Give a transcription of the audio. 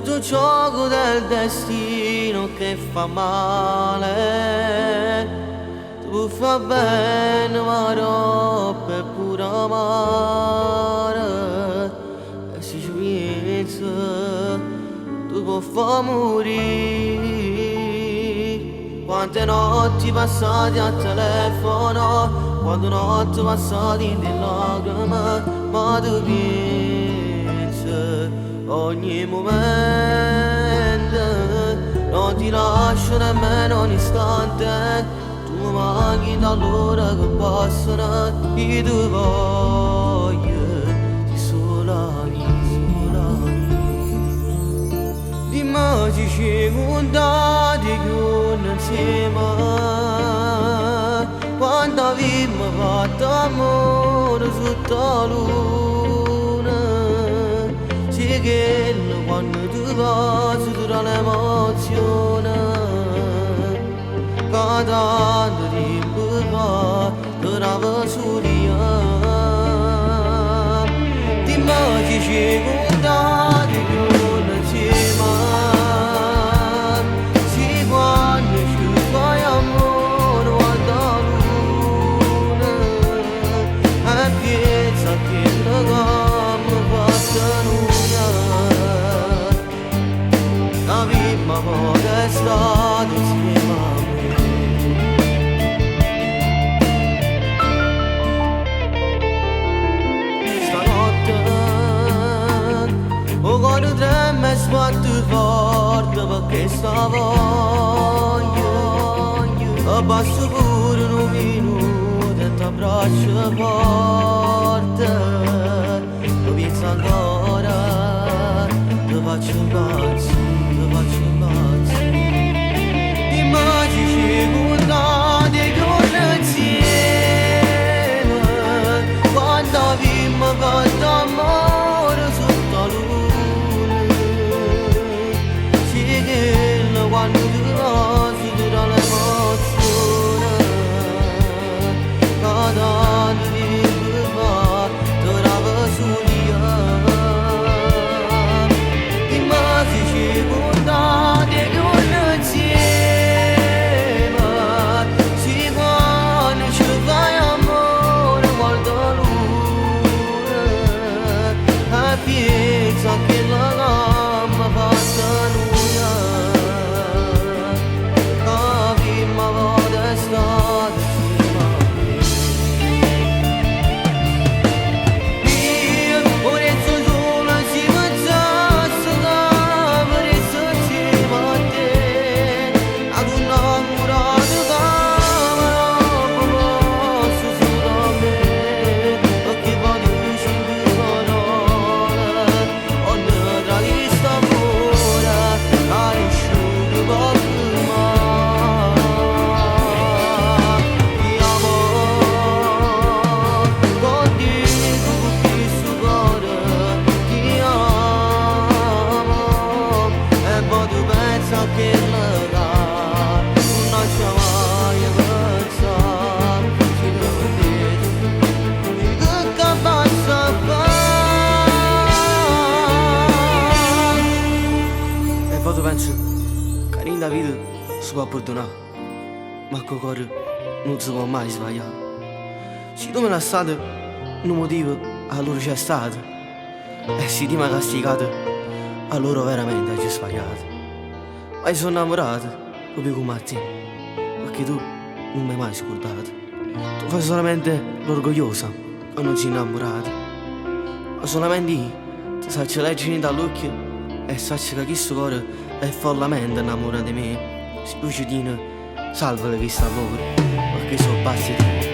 tutto il gioco del destino che fa male. Tu fa bene ma troppo è pure amare. E se ci pensi tu puoi far morire. Quante notti passate a telefono, quante notti passate in le lacrime, ma tu pensi ogni momento, non ti lascio nemmeno un istante. Tu manchi dall'ora che passano, io ti voglio di sola dimmi ci ci contati chiuno insieme, quando abbiamo fatto amore sotto la luna. Sì che quando tu passi tutta l'emozione, tanto tempo fa che eravamo soli. Dimmi ci ci contati chiuno insieme, sì quando ci fai amore guarda la luna, e pensa che l'abbiamo fatta noi, la prima volta è stata insieme a me. O cuore trema e sbatte forte perché sta voglia abbassa pure un minuto e t'abbraccio forte. Lo penso ancora, ti faccio impazzire, ti faccio impazzire. Immagini contate con insieme, quando abbiamo fatto amore sotto la luna. Quando tu passi tutta l'emozione, tanto tempo fa che eravamo soli. Dimmi ci contate con insieme, sì quando ci fai amore guarda la luna, e pensa che l'abbiamo fatta noi. Penso che in vita si può perdonare, ma con il cuore non si può mai sbagliare. Se tu me l'hai stato, un motivo allora c'è stato, e se ti mi hai castigato, allora veramente hai sbagliato. Ma io sono innamorato proprio come a te, perché tu non mi hai mai scordato. Tu fai solamente l'orgogliosa e non sei innamorato, ma solamente io ti faccio leggere dall'occhio e sacci che questo cuore è follamente innamorato di me. Se tu ci tieni, salvale questa paura, perché sono pazzi di te.